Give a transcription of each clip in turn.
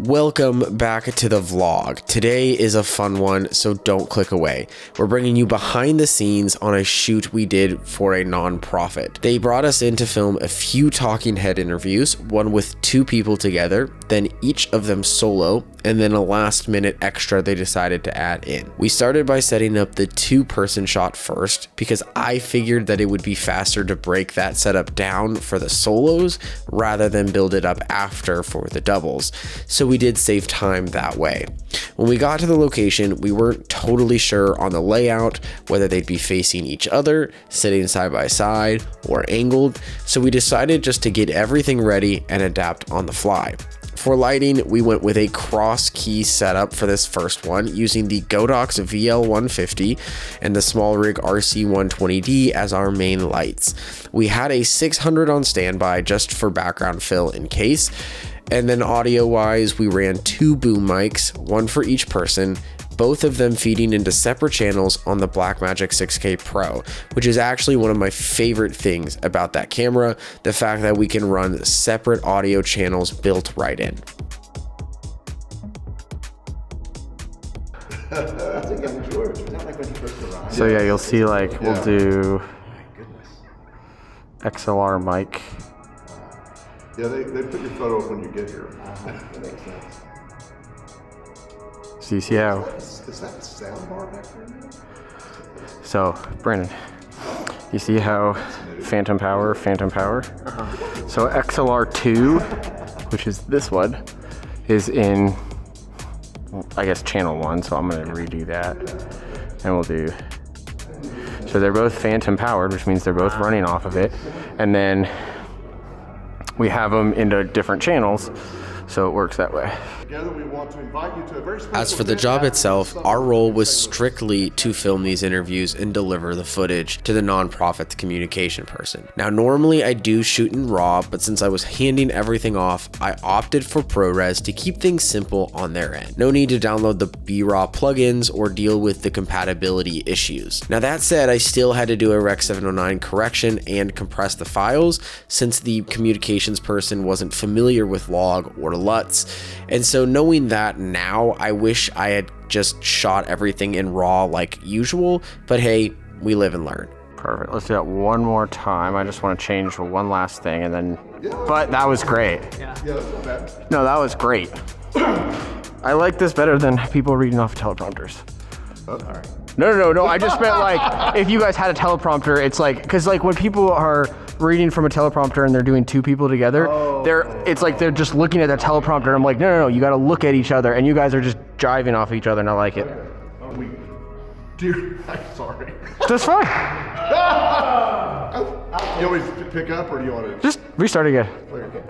Welcome back to the vlog. Today is a fun one, so don't click away. We're bringing you behind the scenes on a shoot we did for a non-profit. They brought us in to film a few talking head interviews, one with two people together, then each of them solo, and then a last minute extra they decided to add in. We started by setting up the two-person shot first because I figured that it would be faster to break that setup down for the solos rather than build it up after for the doubles. So we did save time that way. When we got to the location, we weren't totally sure on the layout, whether they'd be facing each other, sitting side by side, or angled, so we decided just to get everything ready and adapt on the fly. For lighting, we went with a cross key setup for this first one, using the Godox VL150 and the SmallRig RC120D as our main lights. We had a 600 on standby just for background fill in case. And then audio wise, we ran two boom mics, one for each person, both of them feeding into separate channels on the Blackmagic 6K Pro, which is actually one of my favorite things about that camera, the fact that we can run separate audio channels built right in. That's a young George. Is that like when he first arrived? So yeah, you'll see like we'll do XLR mic. Yeah, they put your photo up when you get here. That makes sense. So you see how... Is that sound bar back there? So, Brandon, you see how phantom power. So XLR2, which is this one, is in, I guess, channel 1, so I'm going to redo that. And we'll do... So they're both phantom powered, which means they're both running off of it. And then we have them into different channels, so it works that way. Together we want to invite you to a very special As for the job itself, our role was strictly to film these interviews and deliver the footage to the nonprofit's communication person. Now, normally I do shoot in RAW, but since I was handing everything off, I opted for ProRes to keep things simple on their end. No need to download the BRAW plugins or deal with the compatibility issues. Now that said, I still had to do a Rec 709 correction and compress the files since the communications person wasn't familiar with log or LUTs. And so knowing that now, I wish I had just shot everything in RAW like usual, but hey, we live and learn. Perfect. Let's do that one more time. I just want to change one last thing and then, but that was great. Yeah, that's not bad. No, that was great. I like this better than people reading off teleprompters. All right. No. I just meant like, if you guys had a teleprompter, it's like, cause like when people are reading from a teleprompter and they're doing two people together, it's like they're just looking at that teleprompter and I'm like, no, you gotta look at each other and you guys are just jiving off each other and I like it. Dude, I'm sorry. That's fine. You always pick up or do you want to? Just restart again. Okay.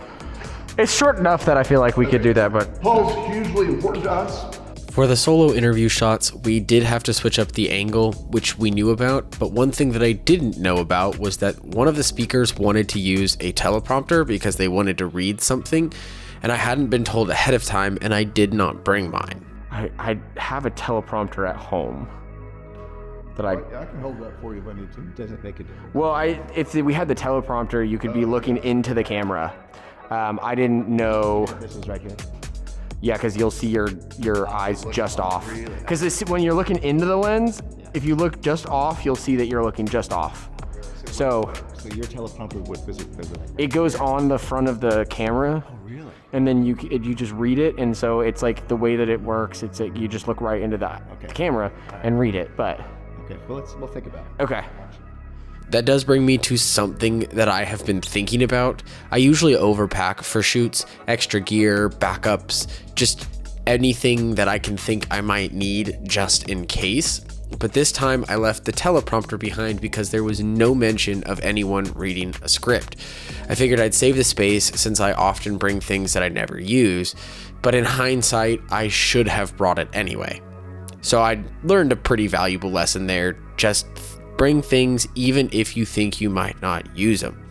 It's short enough that I feel like we could do that, but. Paul's hugely important to us. For the solo interview shots, we did have to switch up the angle, which we knew about, but one thing that I didn't know about was that one of the speakers wanted to use a teleprompter because they wanted to read something, and I hadn't been told ahead of time, and I did not bring mine. I have a teleprompter at home that I can hold that for you if I need to. It doesn't make a difference. Well, if we had the teleprompter, you could be looking into the camera. I didn't know. This is right here. Yeah, because you'll see your eyes just off. Because when you're looking into the lens, if you look just off, you'll see that you're looking just off. So your teleprompter would physically. It goes on the front of the camera. Oh, really? And then you just read it, and so it's like the way that it works. It's like you just look right into the camera and read it. But okay, well we'll think about it. Okay. That does bring me to something that I have been thinking about. I usually overpack for shoots, extra gear, backups, just anything that I can think I might need just in case. But this time I left the teleprompter behind because there was no mention of anyone reading a script. I figured I'd save the space since I often bring things that I never use, but in hindsight, I should have brought it anyway. So I learned a pretty valuable lesson there. Just bring things even if you think you might not use them.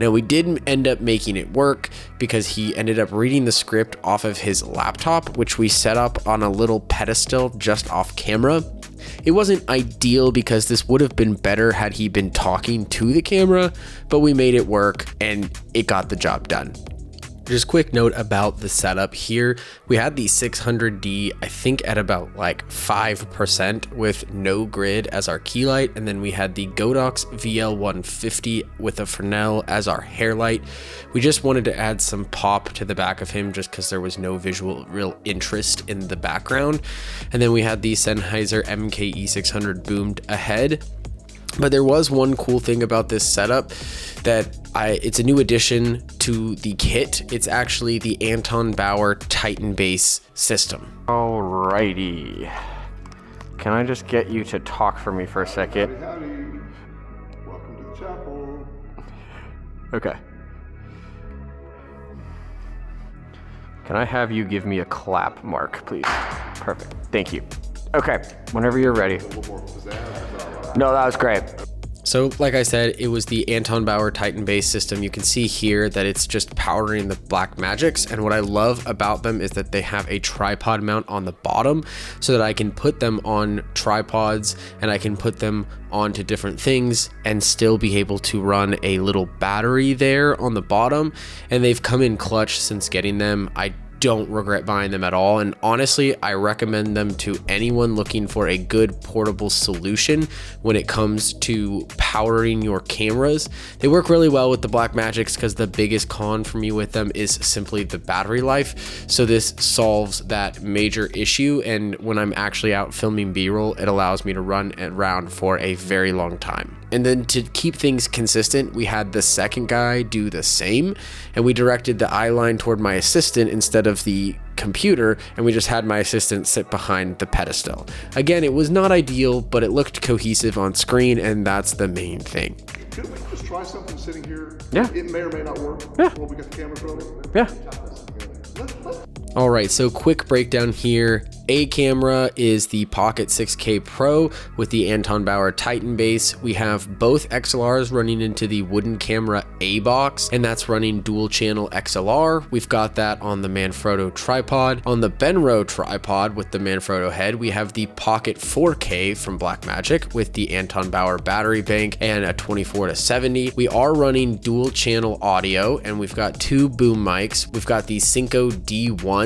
Now, we did end up making it work because he ended up reading the script off of his laptop, which we set up on a little pedestal just off camera. It wasn't ideal because this would have been better had he been talking to the camera, but we made it work and it got the job done. Just quick note about the setup here. We had the 600D, I think at about like 5% with no grid as our key light. And then we had the Godox VL150 with a Fresnel as our hair light. We just wanted to add some pop to the back of him just because there was no visual real interest in the background. And then we had the Sennheiser MKE600 boomed ahead. But there was one cool thing about this setup that it's a new addition to the kit. It's actually the Anton Bauer Titan bass system. Alrighty. Can I just get you to talk for me for a second? Howdy. Welcome to the chapel. Okay. Can I have you give me a clap mark, please? Perfect. Thank you. Okay, whenever you're ready. No, that was great. So like I said, it was the Anton Bauer Titan bass system. You can see here that it's just powering the Blackmagics. And what I love about them is that they have a tripod mount on the bottom so that I can put them on tripods and I can put them onto different things and still be able to run a little battery there on the bottom. And they've come in clutch since getting them. I don't regret buying them at all, and honestly I recommend them to anyone looking for a good portable solution when it comes to powering your cameras. They work really well with the Blackmagics because the biggest con for me with them is simply the battery life, so this solves that major issue, and when I'm actually out filming B-roll it allows me to run around for a very long time. And then to keep things consistent, we had the second guy do the same, and we directed the eye line toward my assistant instead of the computer, and we just had my assistant sit behind the pedestal. Again, it was not ideal, but it looked cohesive on screen, and that's the main thing. Could we just try something sitting here? Yeah. It may or may not work. Yeah. While we got the cameras rolling. Yeah. All right, so quick breakdown here. A camera is the Pocket 6K Pro with the Anton Bauer Titan base. We have both XLRs running into the wooden camera A box, and that's running dual channel XLR. We've got that on the Manfrotto tripod. On the Benro tripod with the Manfrotto head, we have the Pocket 4K from Blackmagic with the Anton Bauer battery bank and a 24-70. We are running dual channel audio, and we've got two boom mics. We've got the Synco D1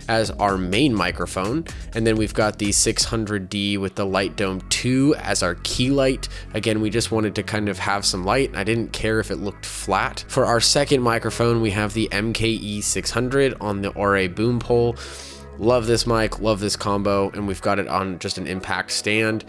as our main microphone, and then we've got the 600D with the Light Dome 2 as our key light. Again, we just wanted to kind of have some light. I didn't care if it looked flat. For our second microphone, we have the MKE 600 on the RA boom pole. Love this mic, love this combo, and we've got it on just an impact stand.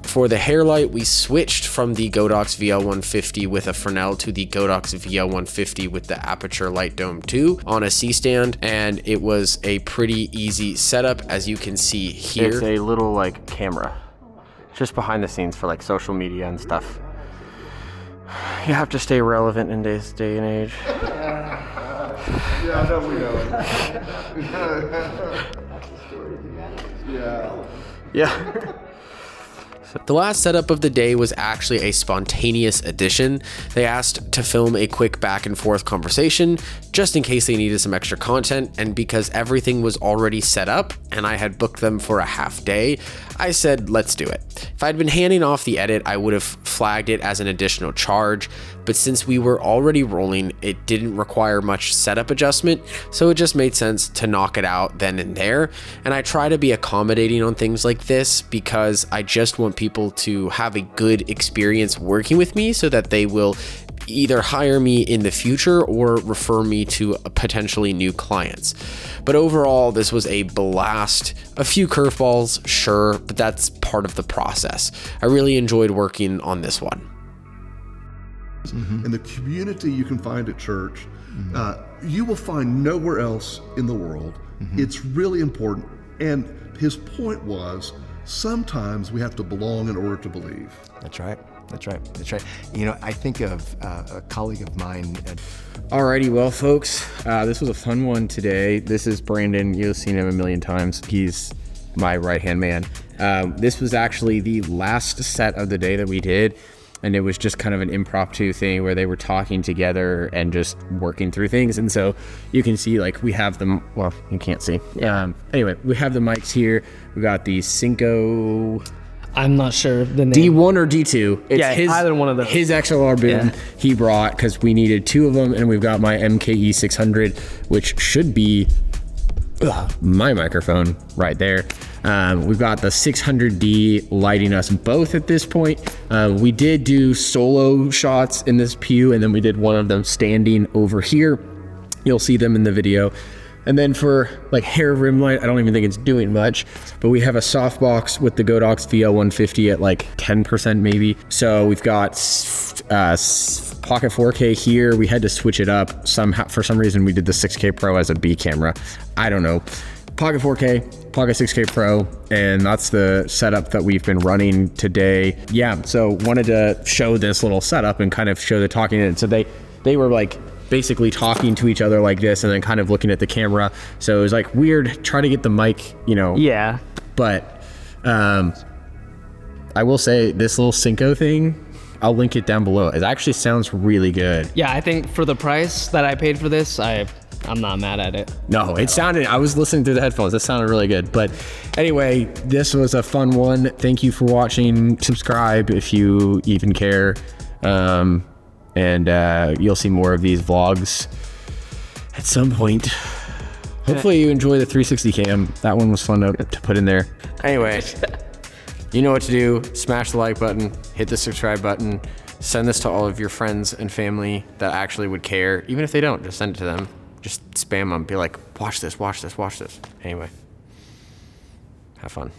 For the hair light, we switched from the Godox VL150 with a Fresnel to the Godox VL150 with the Aperture Light Dome 2 on a C-stand, and it was a pretty easy setup, as you can see here. It's a little like camera, just behind the scenes for like social media and stuff. You have to stay relevant in this day and age. Yeah, no, we know. Yeah. The last setup of the day was actually a spontaneous addition. They asked to film a quick back and forth conversation just in case they needed some extra content, and because everything was already set up and I had booked them for a half day, I said let's do it. If I'd been handing off the edit, I would have flagged it as an additional charge, but since we were already rolling, it didn't require much setup adjustment, so it just made sense to knock it out then and there. And I try to be accommodating on things like this because I just want people to have a good experience working with me so that they will either hire me in the future or refer me to potentially new clients. But overall, this was a blast. A few curveballs, sure, but that's part of the process. I really enjoyed working on this one. And the community you can find at church, you will find nowhere else in the world. It's really important. And his point was, sometimes we have to belong in order to believe. That's right. That's right. That's right. You know, I think of a colleague of mine. Alrighty, well, folks, this was a fun one today. This is Brandon. You've seen him a million times. He's my right-hand man. This was actually the last set of the day that we did, and it was just kind of an impromptu thing where they were talking together and just working through things. And so you can see, like, we have them. Well, you can't see. Anyway, we have the mics here. We got the Synco I'm not sure the name. D1 or D2. It's Yeah, either one of those. His XLR boom Yeah. he brought because we needed 2 of them, and we've got my MKE 600, which should be my microphone right there. We've got the 600D lighting us both at this point. We did do solo shots in this pew, and then we did one of them standing over here. You'll see them in the video. And then for like hair rim light, I don't even think it's doing much, but we have a softbox with the Godox VL150 at like 10% maybe. So we've got Pocket 4K here. We had to switch it up somehow. For some reason, we did the 6K Pro as a B camera. I don't know. Pocket 4K, Pocket 6K Pro, and that's the setup that we've been running today. Yeah, so wanted to show this little setup and kind of show the talking. And so they were like basically talking to each other like this and then kind of looking at the camera. So it was like weird trying to get the mic, you know. Yeah. But I will say this little Synco thing, I'll link it down below. It actually sounds really good. Yeah, I think for the price that I paid for this, I'm not mad at it. No, it sounded, I was listening through the headphones. It sounded really good. But anyway, this was a fun one. Thank you for watching. Subscribe if you even care. And you'll see more of these vlogs at some point. Hopefully you enjoy the 360 cam. That one was fun to put in there. Anyway, you know what to do. Smash the like button, hit the subscribe button, send this to all of your friends and family that actually would care. Even if they don't, just send it to them. Just spam them. Be like, watch this, watch this, watch this. Anyway, have fun.